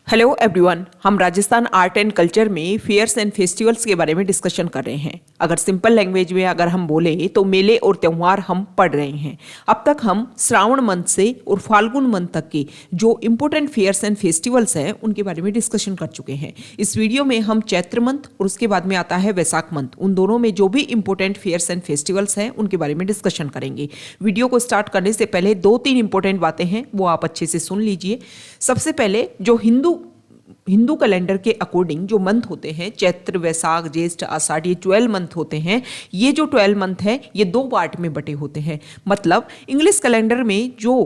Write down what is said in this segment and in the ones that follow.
Hello everyone, हम Rajasthan art and culture में fears and festivals के बारे में डिस्कशन कर रहे हैं। अगर सिंपल लैंग्वेज में अगर हम बोले तो मेले और त्यौहार हम पढ़ रहे हैं। अब तक हम श्रावण मंथ से और फाल्गुन मंथ तक के जो इम्पोर्टेंट फेयर्स एंड फेस्टिवल्स हैं उनके बारे में डिस्कशन कर चुके हैं। इस वीडियो में हम चैत्र मंथ और उसके बाद में आता है वैशाख मंथ, उन दोनों में जो भी इंपॉर्टेंट फेयर्स एंड फेस्टिवल्स हैं उनके बारे में डिस्कशन करेंगे। वीडियो को स्टार्ट करने से पहले 2-3 इंपॉर्टेंट बातें हैं, वो आप अच्छे से सुन लीजिए। सबसे पहले जो हिंदू कैलेंडर के अकॉर्डिंग जो मंथ होते हैं, चैत्र, वैशाख, ज्येष्ठ, आषाढ़, ये 12 मंथ होते हैं। ये जो 12 मंथ है ये 2 पार्ट में बटे होते हैं। मतलब इंग्लिश कैलेंडर में जो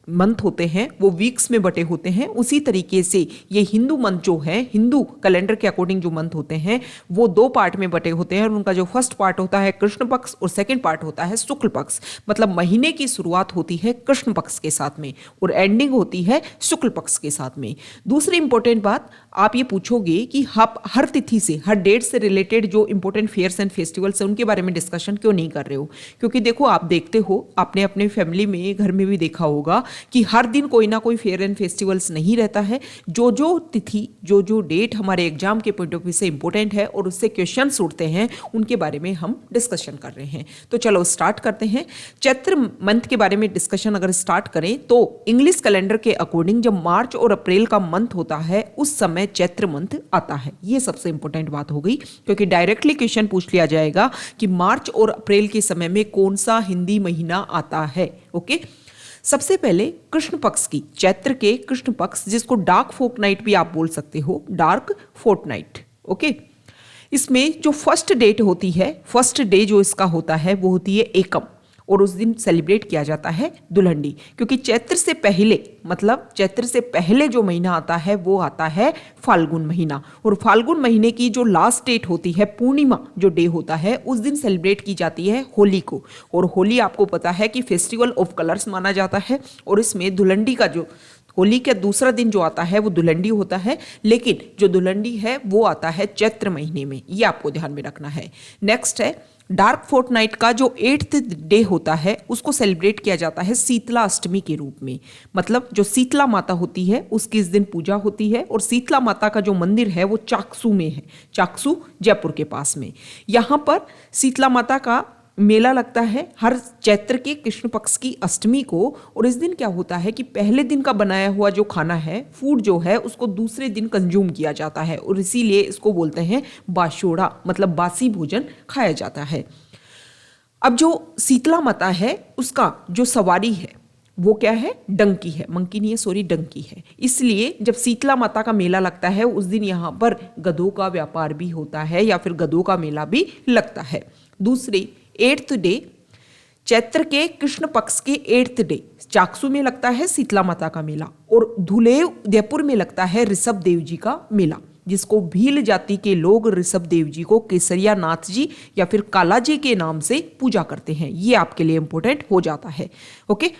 मंथ होते हैं वो वीक्स में बटे होते हैं, उसी तरीके से ये हिंदू मंथ जो है, हिंदू कैलेंडर के अकॉर्डिंग जो मंथ होते हैं वो 2 पार्ट में बटे होते हैं। और उनका जो फर्स्ट पार्ट होता है कृष्ण पक्ष और सेकंड पार्ट होता है शुक्ल पक्ष। मतलब महीने की शुरुआत होती है कृष्ण पक्ष के साथ में और एंडिंग होती है शुक्ल पक्ष के साथ में। दूसरी इंपॉर्टेंट बात, आप ये पूछोगे कि आप हर तिथि से, हर डेट से रिलेटेड जो इंपॉर्टेंट फेयर्स एंड फेस्टिवल्स हैं उनके बारे में डिस्कशन क्यों नहीं कर रहे हो? क्योंकि देखो, आप देखते हो, आपने अपने फैमिली में, घर में भी देखा होगा कि हर दिन कोई ना कोई फेयर एंड फेस्टिवल्स नहीं रहता है। जो तिथि, जो डेट हमारे एग्जाम के पॉइंट ऑफ व्यू से इंपॉर्टेंट है और उससे क्वेश्चंस उठते हैं, उनके बारे में हम डिस्कशन कर रहे हैं। तो चलो स्टार्ट करते हैं। चैत्र मंथ के बारे में डिस्कशन अगर स्टार्ट करें तो इंग्लिश कैलेंडर के अकॉर्डिंग जब मार्च और अप्रैल का मंथ होता है उस समय चैत्र मंथ आता है। ये सबसे इंपॉर्टेंट बात हो गई, क्योंकि डायरेक्टली क्वेश्चन पूछ लिया जाएगा कि मार्च और अप्रैल के समय में कौन सा हिंदी महीना आता है। ओके, सबसे पहले कृष्ण पक्ष की, चैत्र के कृष्ण पक्ष, जिसको डार्क फोर्टनाइट भी आप बोल सकते हो, डार्क फोर्टनाइट। ओके, इसमें जो फर्स्ट डेट होती है, फर्स्ट डे जो इसका होता है वो होती है एकम, और उस दिन सेलिब्रेट किया जाता है दुल्हंडी। क्योंकि चैत्र से पहले, मतलब चैत्र से पहले जो महीना आता है वो आता है फाल्गुन महीना, और फाल्गुन महीने की जो लास्ट डेट होती है, पूर्णिमा जो डे होता है, उस दिन सेलिब्रेट की जाती है होली को। और होली आपको पता है कि फेस्टिवल ऑफ कलर्स माना जाता है, और इसमें दुल्हंडी का जो, होली का दूसरा दिन जो आता है वो दुल्हंडी होता है, लेकिन जो दुल्हंडी है वो आता है चैत्र महीने में। ये आपको ध्यान में रखना है। नेक्स्ट है डार्क फोर्टनाइट का जो 8th डे होता है उसको सेलिब्रेट किया जाता है शीतला अष्टमी के रूप में। मतलब जो शीतला माता होती है उसकी इस दिन पूजा होती है, और शीतला माता का जो मंदिर है वो चाकसू में है, चाकसू जयपुर के पास में। यहाँ पर शीतला माता का मेला लगता है हर चैत्र के कृष्ण पक्ष की अष्टमी को। और इस दिन क्या होता है कि पहले दिन का बनाया हुआ जो खाना है, फूड जो है, उसको दूसरे दिन कंज्यूम किया जाता है, और इसीलिए इसको बोलते हैं बाशोड़ा, मतलब बासी भोजन खाया जाता है। अब जो शीतला माता है उसका जो सवारी है वो क्या है, डंकी है, मंकी नहीं है, सॉरी, डंकी है। इसलिए जब शीतला माता का मेला लगता है उस दिन यहाँ पर गधों का व्यापार भी होता है, या फिर गधों का मेला भी लगता है। दूसरी 8th डे, चैत्र के कृष्ण पक्ष के 8th डे चाकसू में लगता है शीतला माता का मेला, और धुलेव जयपुर में लगता है ऋषभ देव जी का मेला, जिसको भील जाति के लोग ऋषभ देव जी को केसरिया नाथ जी या फिर काला जी के नाम से पूजा करते हैं। ये आपके लिए इंपॉर्टेंट हो जाता है। ओके,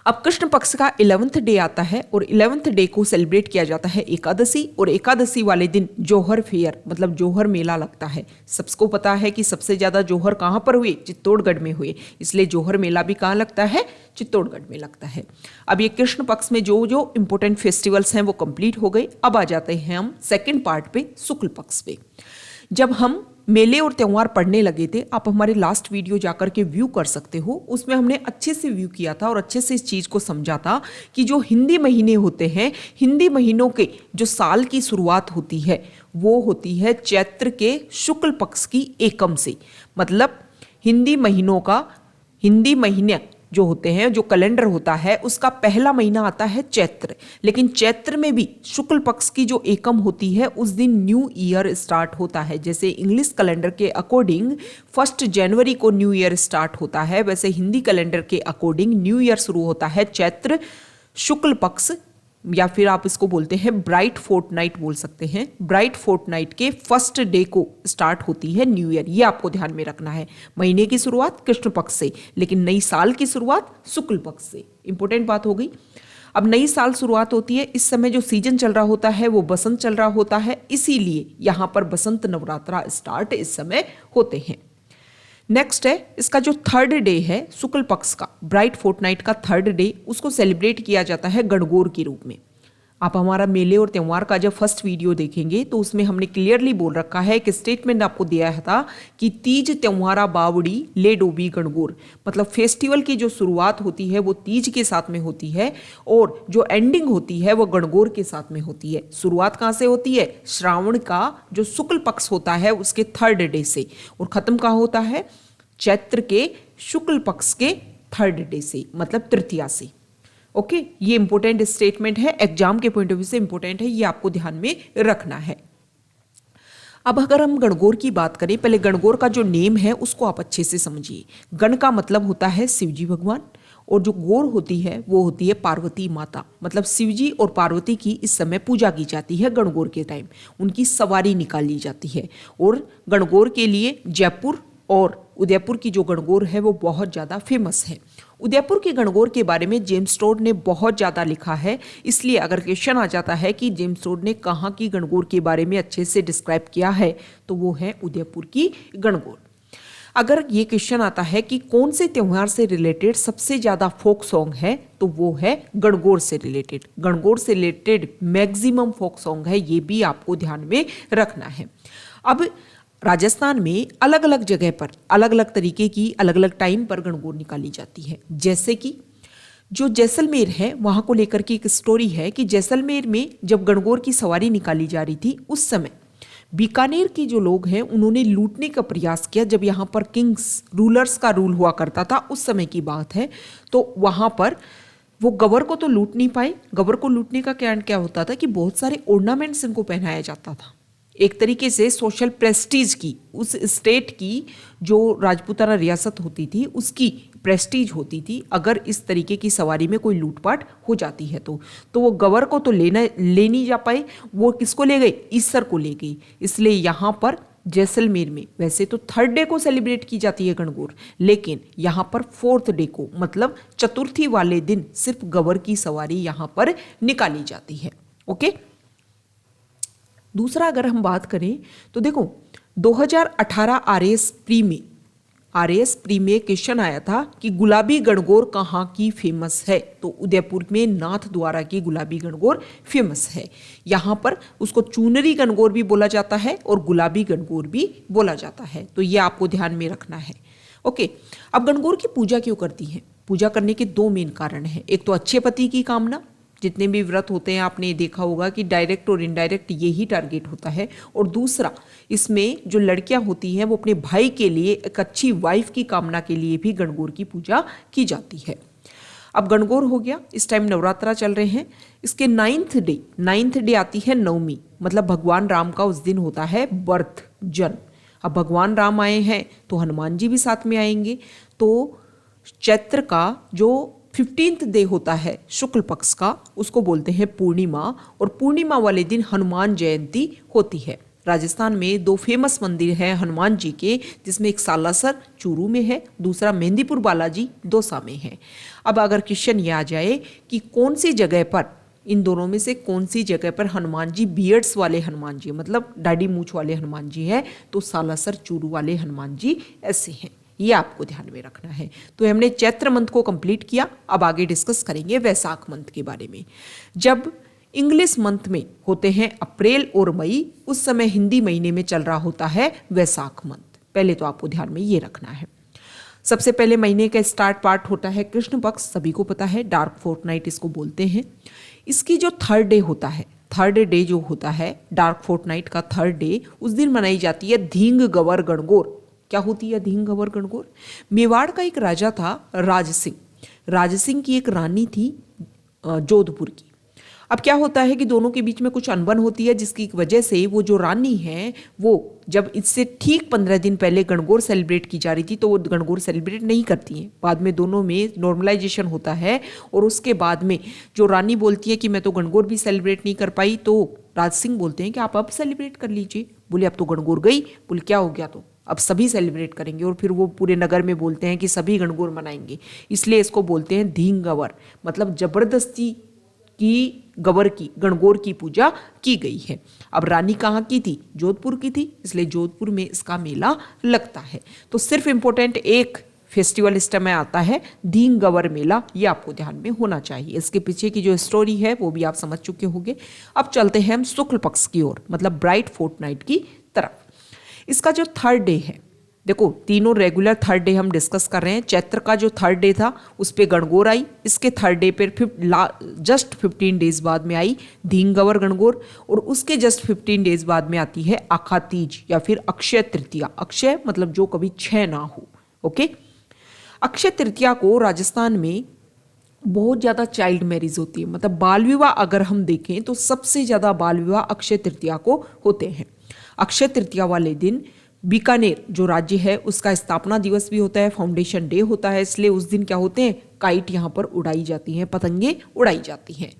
अब कृष्ण पक्ष का 11th डे आता है, और 11th डे को सेलिब्रेट किया जाता है एकादशी, और एकादशी वाले दिन जौहर फेयर, मतलब जौहर मेला लगता है। सबको पता है कि सबसे ज्यादा जौहर कहाँ पर हुए, चित्तौड़गढ़ में हुए, इसलिए जौहर मेला भी कहाँ लगता है, चित्तौड़गढ़ में लगता है। अब ये कृष्ण पक्ष में जो जो इंपॉर्टेंट फेस्टिवल्स हैं वो कंप्लीट हो गए। अब आ जाते हैं हम सेकेंड पार्ट पे, शुक्ल पक्ष पे। जब हम मेले और त्यौहार पढ़ने लगे थे, आप हमारे लास्ट वीडियो जाकर के व्यू कर सकते हो, उसमें हमने अच्छे से व्यू किया था और अच्छे से इस चीज़ को समझा था कि जो हिंदी महीने होते हैं, हिंदी महीनों के जो साल की शुरुआत होती है वो होती है चैत्र के शुक्ल पक्ष की एकम से। मतलब हिंदी महीनों का, हिंदी महीने जो होते हैं, जो कैलेंडर होता है उसका पहला महीना आता है चैत्र, लेकिन चैत्र में भी शुक्ल पक्ष की जो एकम होती है उस दिन न्यू ईयर स्टार्ट होता है। जैसे इंग्लिश कैलेंडर के अकॉर्डिंग 1 जनवरी को न्यू ईयर स्टार्ट होता है, वैसे हिंदी कैलेंडर के अकॉर्डिंग न्यू ईयर शुरू होता है चैत्र शुक्ल पक्ष, या फिर आप इसको बोलते हैं ब्राइट फोर्टनाइट बोल सकते हैं। ब्राइट फोर्टनाइट के फर्स्ट डे को स्टार्ट होती है न्यू ईयर। ये आपको ध्यान में रखना है। महीने की शुरुआत कृष्ण पक्ष से, लेकिन नई साल की शुरुआत शुक्ल पक्ष से। इंपॉर्टेंट बात हो गई। अब नई साल शुरुआत होती है, इस समय जो सीजन चल रहा होता है वो बसंत चल रहा होता है, इसीलिए यहाँ पर बसंत नवरात्रा स्टार्ट इस समय होते हैं। नेक्स्ट है इसका जो 3rd डे है शुक्ल पक्ष का, ब्राइट फोर्टनाइट का 3rd डे, उसको सेलिब्रेट किया जाता है गणगौर के रूप में। आप हमारा मेले और त्यौहार का जब फर्स्ट वीडियो देखेंगे तो उसमें हमने क्लियरली बोल रखा है कि स्टेटमेंट आपको दिया था कि तीज त्योहारा बावड़ी ले डोबी गणगौर, मतलब फेस्टिवल की जो शुरुआत होती है वो तीज के साथ में होती है और जो एंडिंग होती है वो गणगौर के साथ में होती है। शुरुआत कहाँ से होती है? श्रावण का जो शुक्ल पक्ष होता है उसके थर्ड डे से, और खत्म कहाँ होता है? चैत्र के शुक्ल पक्ष के थर्ड डे से, मतलब तृतीया से। ओके, ये इंपॉर्टेंट स्टेटमेंट है, एग्जाम के पॉइंट ऑफ व्यू से इंपॉर्टेंट है, ये आपको ध्यान में रखना है। अब अगर हम गणगौर की बात करें, पहले गणगौर का जो नेम है उसको आप अच्छे से समझिए। गण का मतलब होता है शिवजी भगवान, और जो गौर होती है वो होती है पार्वती माता, मतलब शिवजी और पार्वती की इस समय पूजा की जाती है। गणगौर के टाइम उनकी सवारी निकाली जाती है, और गणगौर के लिए जयपुर और उदयपुर की जो गणगौर है वो बहुत ज़्यादा फेमस है। उदयपुर की गणगौर के बारे में जेम्स टोड ने बहुत ज़्यादा लिखा है, इसलिए अगर क्वेश्चन आ जाता है कि जेम्स टोड ने कहाँ की गणगौर के बारे में अच्छे से डिस्क्राइब किया है, तो वो है उदयपुर की गणगौर। अगर ये क्वेश्चन आता है कि कौन से त्योहार से रिलेटेड सबसे ज़्यादा फोक सॉन्ग है, तो वो है गणगौर से रिलेटेड। गणगौर से रिलेटेड मैक्सिमम फोक सॉन्ग है, ये भी आपको ध्यान में रखना है। अब राजस्थान में अलग अलग जगह पर अलग अलग तरीके की अलग अलग टाइम पर गणगौर निकाली जाती है। जैसे कि जो जैसलमेर है वहाँ को लेकर के एक स्टोरी है कि जैसलमेर में जब गणगौर की सवारी निकाली जा रही थी, उस समय बीकानेर के जो लोग हैं उन्होंने लूटने का प्रयास किया। जब यहाँ पर किंग्स रूलर्स का रूल हुआ करता था, उस समय की बात है, तो वहाँ पर वो गवर को तो लूट नहीं पाए। गवर को लूटने का कारण क्या होता था कि बहुत सारे ऑर्नामेंट्स इनको पहनाया जाता था। एक तरीके से सोशल प्रेस्टीज की, उस स्टेट की जो राजपूताना रियासत होती थी उसकी प्रेस्टीज होती थी। अगर इस तरीके की सवारी में कोई लूटपाट हो जाती है तो वो गवर को तो ले नहीं जा पाए, वो किसको ले गए? ईसर को ले गई। इसलिए यहाँ पर जैसलमेर में वैसे तो थर्ड डे को सेलिब्रेट की जाती है गणगौर, लेकिन यहाँ पर फोर्थ डे को, मतलब चतुर्थी वाले दिन सिर्फ गवर की सवारी यहाँ पर निकाली जाती है। ओके, दूसरा अगर हम बात करें तो देखो 2018 आरएएस प्री में क्वेश्चन आया था कि गुलाबी गणगौर कहाँ की फेमस है, तो उदयपुर में नाथ द्वारा की गुलाबी गणगौर फेमस है। यहाँ पर उसको चुनरी गणगौर भी बोला जाता है और गुलाबी गणगौर भी बोला जाता है, तो ये आपको ध्यान में रखना है। ओके, अब गणगौर की पूजा क्यों करती है? पूजा करने के दो मेन कारण हैं। एक तो अच्छे पति की कामना, जितने भी व्रत होते हैं आपने देखा होगा कि डायरेक्ट और इनडायरेक्ट यही टारगेट होता है, और दूसरा इसमें जो लड़कियां होती हैं वो अपने भाई के लिए एक अच्छी वाइफ की कामना के लिए भी गणगौर की पूजा की जाती है। अब गणगौर हो गया, इस टाइम नवरात्रा चल रहे हैं। इसके नाइन्थ डे आती है नवमी, मतलब भगवान राम का उस दिन होता है बर्थ, जन्म। अब भगवान राम आए हैं तो हनुमान जी भी साथ में आएंगे, तो चैत्र का जो 15th डे होता है शुक्ल पक्ष का, उसको बोलते हैं पूर्णिमा, और पूर्णिमा वाले दिन हनुमान जयंती होती है। राजस्थान में दो फेमस मंदिर हैं हनुमान जी के, जिसमें एक सालासर चूरू में है, दूसरा मेहंदीपुर बालाजी दौसा में है। अब अगर क्वेश्चन ये आ जाए कि कौन सी जगह पर, इन दोनों में से कौन सी जगह पर हनुमान जी बियर्ड्स वाले हनुमान जी, मतलब दाढ़ी मूछ वाले हनुमान जी है, तो सालासर चूरू वाले हनुमान जी ऐसे हैं। ये आपको ध्यान में रखना है। तो हमने चैत्र मंथ को कंप्लीट किया, अब आगे डिस्कस करेंगे वैसाख मंथ के बारे में। जब इंग्लिश मंथ में होते हैं अप्रैल और मई, उस समय हिंदी महीने में चल रहा होता है वैसाख मंथ। पहले तो आपको ध्यान में ये रखना है। सबसे पहले महीने का स्टार्ट पार्ट होता है कृष्ण पक्ष, सभी को पता है, डार्क फोर्टनाइट इसको बोलते हैं। इसकी जो थर्ड डे होता है, थर्ड डे जो होता है डार्क फोर्टनाइट का थर्ड डे, उस दिन मनाई जाती है धींग गवर गणगौर। क्या होती है धींग गवर गणगौर? मेवाड़ का एक राजा था राज सिंह की एक रानी थी जोधपुर की। अब क्या होता है कि दोनों के बीच में कुछ अनबन होती है, जिसकी वजह से वो जो रानी है वो जब इससे ठीक 15 दिन पहले गणगौर सेलिब्रेट की जा रही थी, तो वो गणगौर सेलिब्रेट नहीं करती हैं। बाद में दोनों में नॉर्मलाइजेशन होता है, और उसके बाद में जो रानी बोलती है कि मैं तो गणगौर भी सेलिब्रेट नहीं कर पाई, तो राज सिंह बोलते हैं कि आप अब सेलिब्रेट कर लीजिए। बोले अब तो गणगौर गई। बोले क्या हो गया, तो अब सभी सेलिब्रेट करेंगे, और फिर वो पूरे नगर में बोलते हैं कि सभी गणगौर मनाएंगे। इसलिए इसको बोलते हैं धींग गवर, मतलब जबरदस्ती की गणगौर की पूजा की गई है। अब रानी कहाँ की थी? जोधपुर की थी, इसलिए जोधपुर में इसका मेला लगता है। तो सिर्फ इंपॉर्टेंट एक फेस्टिवल लिस्ट में आता है धींगवर मेला, ये आपको ध्यान में होना चाहिए। इसके पीछे की जो स्टोरी है वो भी आप समझ चुके होंगे। अब चलते हैं हम शुक्ल पक्ष की ओर, मतलब ब्राइट फोर्टनाइट की तरफ। इसका जो थर्ड डे है, देखो तीनों रेगुलर थर्ड डे हम डिस्कस कर रहे हैं। चैत्र का जो थर्ड डे था उस पे गणगौर आई, इसके थर्ड डे पर जस्ट 15 डेज बाद में आई धींगवर गणगौर, और उसके जस्ट 15 डेज बाद में आती है आखा तीज या फिर अक्षय तृतीया। अक्षय मतलब जो कभी क्षय ना हो। ओके, अक्षय तृतीया को राजस्थान में बहुत ज़्यादा चाइल्ड मैरिज होती है, मतलब बाल विवाह अगर हम देखें तो सबसे ज़्यादा बाल विवाह अक्षय तृतीया को होते हैं। अक्षय तृतीया वाले दिन बीकानेर जो राज्य है उसका स्थापना दिवस भी होता है, फाउंडेशन डे होता है, इसलिए उस दिन क्या होते हैं, काइट यहाँ पर उड़ाई जाती हैं, पतंगे उड़ाई जाती हैं।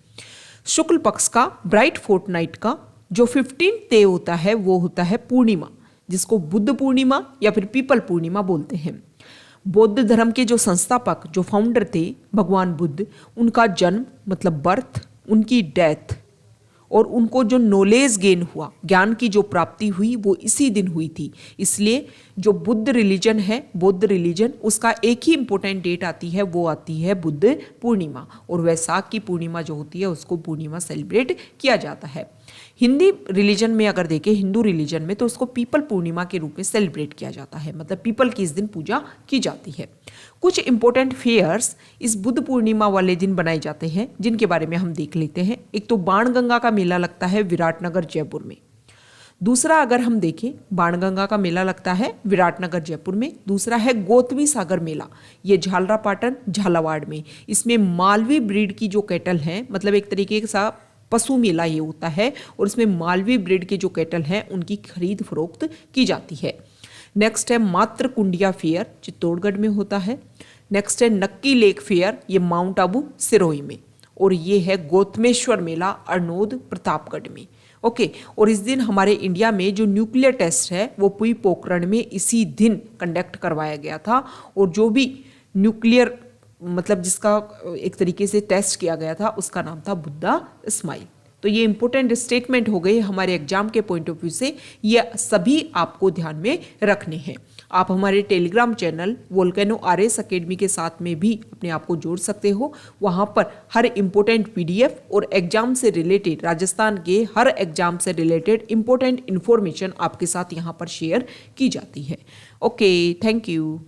शुक्ल पक्ष का ब्राइट फोर्टनाइट का जो 15 डे होता है वो होता है पूर्णिमा, जिसको बुद्ध पूर्णिमा या फिर पीपल पूर्णिमा बोलते हैं। बौद्ध धर्म के जो संस्थापक जो फाउंडर थे भगवान बुद्ध, उनका जन्म मतलब बर्थ, उनकी डेथ और उनको जो नॉलेज गेन हुआ, ज्ञान की जो प्राप्ति हुई वो इसी दिन हुई थी। इसलिए जो बुद्ध रिलीजन है, बौद्ध रिलीजन, उसका एक ही इंपॉर्टेंट डेट आती है, वो आती है बुद्ध पूर्णिमा, और वैसाख की पूर्णिमा जो होती है उसको पूर्णिमा सेलिब्रेट किया जाता है। हिंदी रिलीजन में अगर देखें, हिंदू रिलीजन में, तो उसको पीपल पूर्णिमा के रूप में सेलिब्रेट किया जाता है, मतलब पीपल की इस दिन पूजा की जाती है। कुछ इंपॉर्टेंट फेयर्स इस बुद्ध पूर्णिमा वाले दिन बनाए जाते हैं, जिनके बारे में हम देख लेते हैं। एक तो बाणगंगा का मेला लगता है विराटनगर जयपुर में। दूसरा अगर हम देखें, बाणगंगा का मेला लगता है विराटनगर जयपुर में। दूसरा है गौतमी सागर मेला, ये झालरापाटन झालावाड़ में। इसमें मालवी ब्रीड की जो कैटल हैं, मतलब एक तरीके का पशु मेला ये होता है, और इसमें मालवी ब्रीड के जो कैटल हैं उनकी खरीद फरोख्त की जाती है। नेक्स्ट है मात्र कुंडिया फेयर, चित्तौड़गढ़ में होता है। नेक्स्ट है नक्की लेक फेयर, ये माउंट आबू सिरोही में। और ये है गौतमेश्वर मेला अरनोद प्रतापगढ़ में। ओके, और इस दिन हमारे इंडिया में जो न्यूक्लियर टेस्ट है वो पुई पोखरण में इसी दिन कंडक्ट करवाया गया था, और जो भी न्यूक्लियर मतलब जिसका एक तरीके से टेस्ट किया गया था उसका नाम था बुद्धा स्माइल। तो ये इंपॉर्टेंट स्टेटमेंट हो गई हमारे एग्जाम के पॉइंट ऑफ व्यू से, ये सभी आपको ध्यान में रखने हैं। आप हमारे Telegram channel volcano RS academy के साथ में भी अपने आप को जोड़ सकते हो। वहाँ पर हर इंपॉर्टेंट PDF और एग्जाम से रिलेटेड, राजस्थान के हर एग्जाम से रिलेटेड इंपॉर्टेंट इन्फॉर्मेशन आपके साथ यहाँ पर शेयर की जाती है। Okay, thank you.